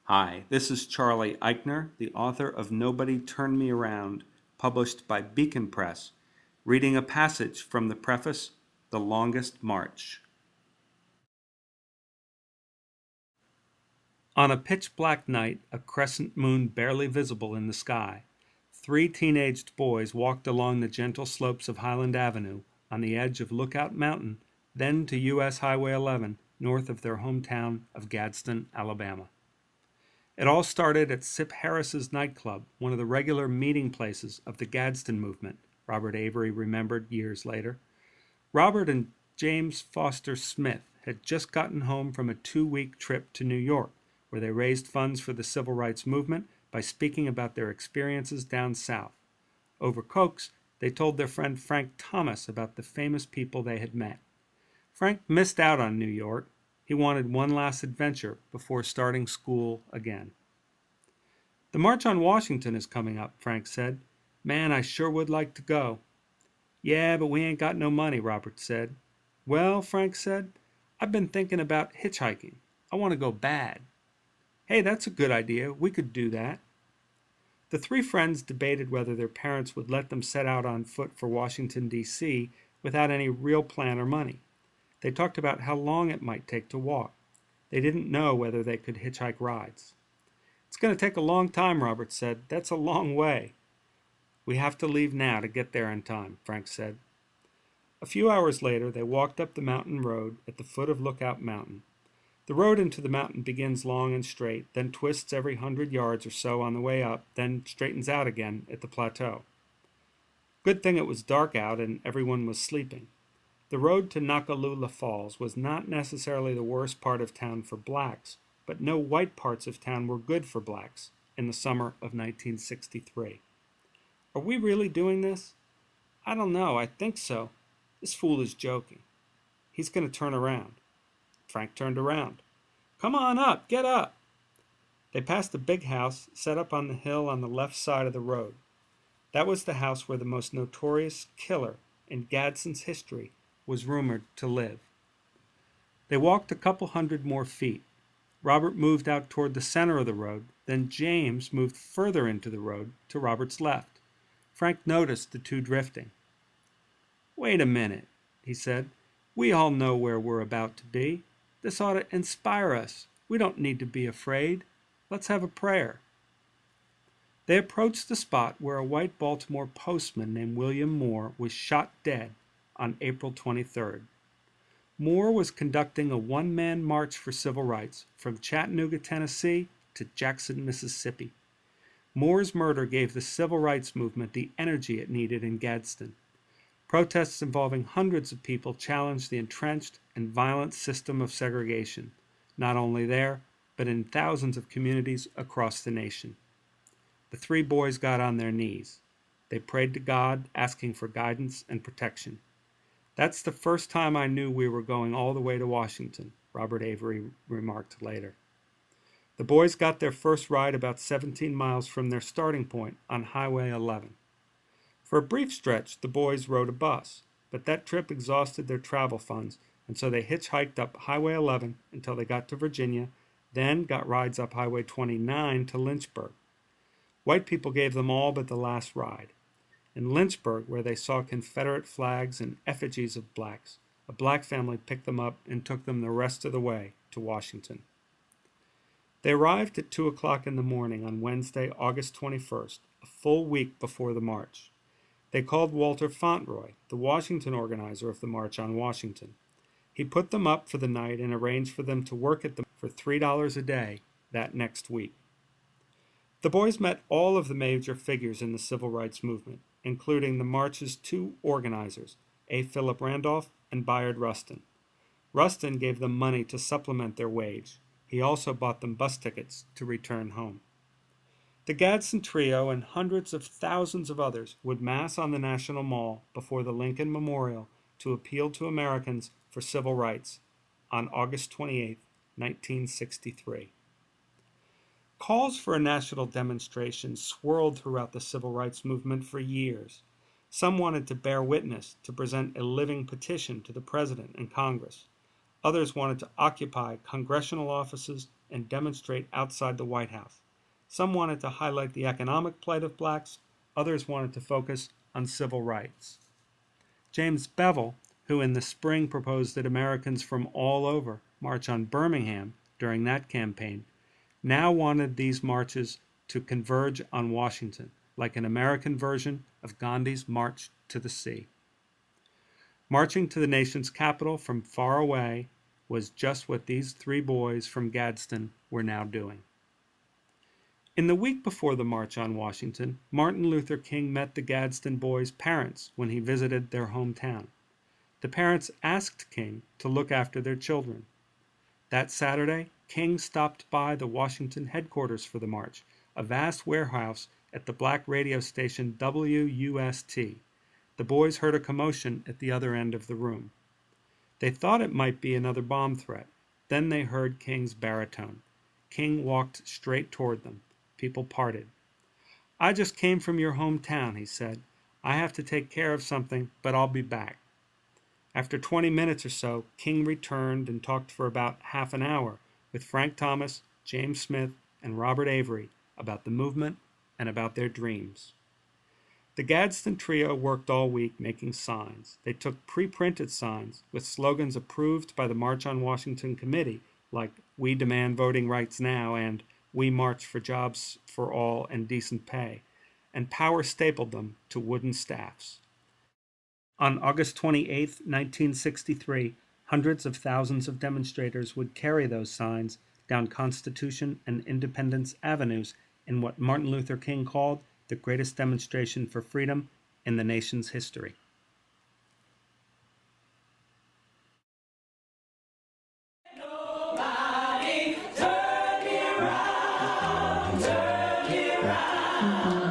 Hi, this is Charlie Euchner, the author of Nobody Turned Me Around, published by Beacon Press, reading a passage from the preface, The Longest March. On a pitch-black night, a crescent moon barely visible in the sky, three teenaged boys walked along the gentle slopes of Highland Avenue on the edge of Lookout Mountain, then to U.S. Highway 11, north of their hometown of Gadsden, Alabama. It all started at Sip Harris's nightclub, one of the regular meeting places of the Gadsden movement, Robert Avery remembered years later. Robert and James Foster Smith had just gotten home from a 2-week trip to New York, where they raised funds for the civil rights movement by speaking about their experiences down south. Over Cokes, they told their friend Frank Thomas about the famous people they had met. Frank missed out on New York. He wanted one last adventure before starting school again. "The March on Washington is coming up," Frank said. "Man, I sure would like to go." "Yeah, but we ain't got no money," Robert said. "Well," Frank said, "I've been thinking about hitchhiking. I want to go bad." "Hey, that's a good idea. We could do that." The three friends debated whether their parents would let them set out on foot for Washington, D.C. without any real plan or money. They talked about how long it might take to walk. They didn't know whether they could hitchhike rides. "It's going to take a long time," Robert said. "That's a long way." "We have to leave now to get there in time," Frank said. A few hours later, they walked up the mountain road at the foot of Lookout Mountain. The road into the mountain begins long and straight, then twists every 100 yards or so on the way up, then straightens out again at the plateau. Good thing it was dark out and everyone was sleeping. The road to Nakalula Falls was not necessarily the worst part of town for blacks, but no white parts of town were good for blacks in the summer of 1963. "Are we really doing this?" "I don't know. I think so. This fool is joking. He's going to turn around." Frank turned around. "Come on up. Get up." They passed a big house set up on the hill on the left side of the road. That was the house where the most notorious killer in Gadsden's history was rumored to live. They walked a couple hundred more feet. Robert moved out toward the center of the road, then James moved further into the road to Robert's left. Frank noticed the two drifting. "Wait a minute," he said. "We all know where we're about to be. This ought to inspire us. We don't need to be afraid. Let's have a prayer." They approached the spot where a white Baltimore postman named William Moore was shot dead on April 23rd. Moore was conducting a one-man march for civil rights from Chattanooga, Tennessee to Jackson, Mississippi. Moore's murder gave the civil rights movement the energy it needed in Gadsden. Protests involving hundreds of people challenged the entrenched and violent system of segregation, not only there, but in thousands of communities across the nation. The three boys got on their knees. They prayed to God, asking for guidance and protection. "That's the first time I knew we were going all the way to Washington," Robert Avery remarked later. The boys got their first ride about 17 miles from their starting point on Highway 11. For a brief stretch, the boys rode a bus, but that trip exhausted their travel funds, and so they hitchhiked up Highway 11 until they got to Virginia, then got rides up Highway 29 to Lynchburg. White people gave them all but the last ride. In Lynchburg, where they saw Confederate flags and effigies of blacks, a black family picked them up and took them the rest of the way to Washington. They arrived at 2 o'clock in the morning on Wednesday, August 21st, a full week before the march. They called Walter Fauntleroy, the Washington organizer of the March on Washington. He put them up for the night and arranged for them to work at them for $3 a day that next week. The boys met all of the major figures in the civil rights movement, including the march's two organizers, A. Philip Randolph and Bayard Rustin. Rustin gave them money to supplement their wage. He also bought them bus tickets to return home. The Gadsden Trio and hundreds of thousands of others would mass on the National Mall before the Lincoln Memorial to appeal to Americans for civil rights on August 28, 1963. Calls for a national demonstration swirled throughout the civil rights movement for years. Some wanted to bear witness, to present a living petition to the President and Congress. Others wanted to occupy congressional offices and demonstrate outside the White House. Some wanted to highlight the economic plight of blacks, others wanted to focus on civil rights. James Bevel, who in the spring proposed that Americans from all over march on Birmingham during that campaign, now wanted these marches to converge on Washington, like an American version of Gandhi's March to the Sea. Marching to the nation's capital from far away was just what these three boys from Gadsden were now doing. In the week before the March on Washington, Martin Luther King met the Gadsden boys' parents when he visited their hometown. The parents asked King to look after their children. That Saturday, King stopped by the Washington headquarters for the march, a vast warehouse at the black radio station WUST. The boys heard a commotion at the other end of the room. They thought it might be another bomb threat. Then they heard King's baritone. King walked straight toward them. People parted. "I just came from your hometown," he said. "I have to take care of something, but I'll be back." After 20 minutes or so, King returned and talked for about half an hour with Frank Thomas, James Smith, and Robert Avery about the movement and about their dreams. The Gadsden trio worked all week making signs. They took pre-printed signs with slogans approved by the March on Washington Committee, like "We demand voting rights now" and "We march for jobs for all and decent pay," and power stapled them to wooden staffs. On August 28, 1963, hundreds of thousands of demonstrators would carry those signs down Constitution and Independence Avenues in what Martin Luther King called the greatest demonstration for freedom in the nation's history. Nobody turn me around, turn me around.